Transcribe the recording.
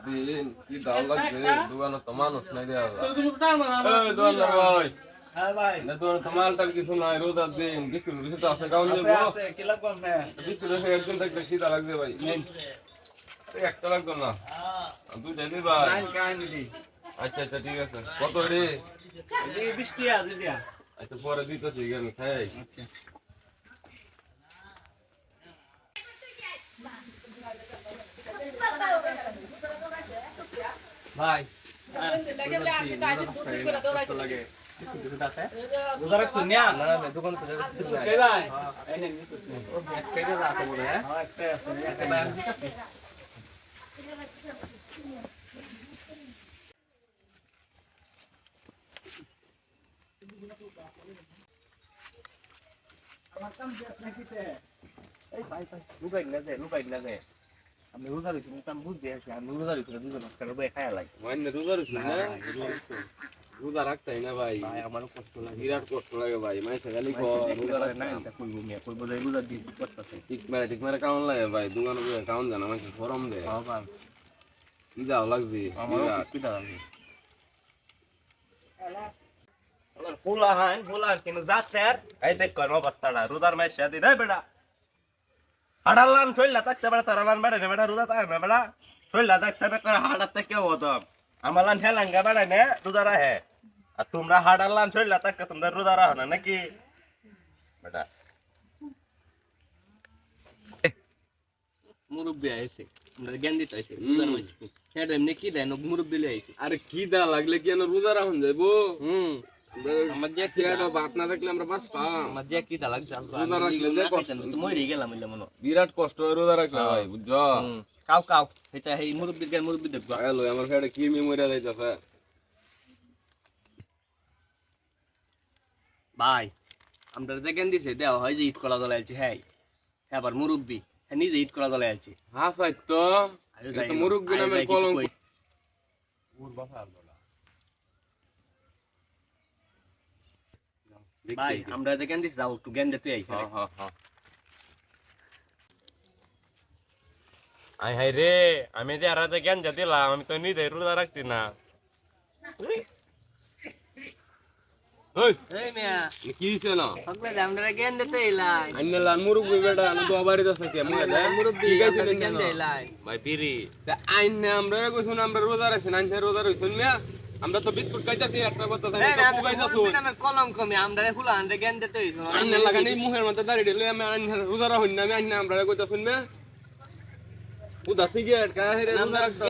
দিন কি দাও লাগবে দোকানে তো মানুষ নাই দেয়া এই দোকানদার ভাই হ্যাঁ ভাই না দোকানে তো মালটাল কিছু নাই রোজার দিন বিস্কুট বিস্কুট আছে কাউন আছে নেবো আছে কি লাগবে আপনার বিস্কুট রেখে একজন একটা খিদা লাগবে ভাই আরে একটা লাগতো না দুইটা দিই ভাই নাইন কাইন্ডলি আচ্ছা আচ্ছা ঠিক আছে কত রে এই 20 টাকা দিদিয়া আচ্ছা পরে দিতেছি আমি খাই আচ্ছা ভাই লাগে রোজা রাখছেন না না দোকান থেকে কে ভাই এই নেন ও একটা যা আছে বলে হ্যাঁ একটা আছে একটা ভাই আমি দিতে আমার কাম দিয়ে নাকিতে এই ভাই ভাই লুকাই না দে আমি রোজা রাখছি আমি বুঝছি আমি রোজা রাখছি দুজন করে বই খায়া লাগে মানে রোজা রইছ না রোজা রাখতাই না ভাই ভাই আমারও কষ্ট লাগে বিরাট কষ্ট লাগে ভাই মাইসে খালি রোজা রাখে না কইবো মিয়া কইবো যে রোজা দিই করতেছে ঠিক মারে কেমন লাগে ভাই দোকানে বসে কেমন জানা মাইসে গরম দে বাবা কি দাও লাগবে আমারও কি দাঁড়াবে আমার ফুলা কিন্তু জাতের এই দেখ কোন অবস্থাটা রোজার মাস শাদি রে বেটা হাড়ালান চইলা তাকতে বেটা তারালান বেটা নে বেটা রোজা তাক না বেটা চইলা দেখছ না করে হাড়াতে কে হতো আমালান হেলাঙ্গা বেটা নে রোজা রাহে আর তোমরা হাড়ালান চইলা তাকতে তোমরা রোজা রাহ না নাকি বেটা মুরব্বি আইছে আমরা জ্ঞান দিতে আইছে রোজার মাস হেড এমনি কি দেন মুরব্বি লই আইছে আরে কি দা লাগলে কি না রোজা রাখুন যাইবো আমার যে খেয়াটা বাত না থাকলে আমরা বাস পাম আমার যে কি তালাক জাল রোজা রাখলে যে কষ্ট মরি গেলাম ইলে মনে বিরাট কষ্ট হয় রোজা রাখলে ভাই বুঝছো কাউ এটা এই মুরব্বি দেখবা হ্যালো আমার ফেড়ে কি মেমোরিয়া যাইতাছে ভাই আমরা যে জ্ঞান দিছে দেওয়া হয় যে ঈদ করা দলে আছে হ্যাঁ আবার মুরব্বি হ্যাঁ নিজে ঈদ করা দলে আছে হ্যাঁ সাইড তো এটা মুরুব্বি নামের কলঙ্ক ভাই আমরা যে জ্ঞান দিছি যাও একটু জ্ঞান দিতে আই আই হাই রে আমি যে আরাতে জ্ঞান যা দিলাম আমি তো নিজে রোজা রাখছি না ওই এই মিয়া কি দিছে না সকলে আমরা জ্ঞান দিতে এলাই আইনালান মুরুব্বি বেটা না তো আবারই দছে কি মুই মুরব্বি কি গাইছিলেন জ্ঞান না দেলাই ভাই পিরি তা আইন আমরা কইছুন আমরা রোজা রাখছেন আইন রোজা রইছুন মিয়া আমরা তো বিস্কুট খাইতাছি একটা কথা তাই তো কুবাইতাছু নামের কলঙ্ক মি আমরা ফুলা আমরা জ্ঞান দিতে হইছো আইন লাগানি মুহের মধ্যে দাঁড়িয়ে দিলে আমি আইন রোজা রাখুন না আমি আইন আমরা কইতাছুন মিয়া উদাসি গিয়ে কাহে রোজা রাখতা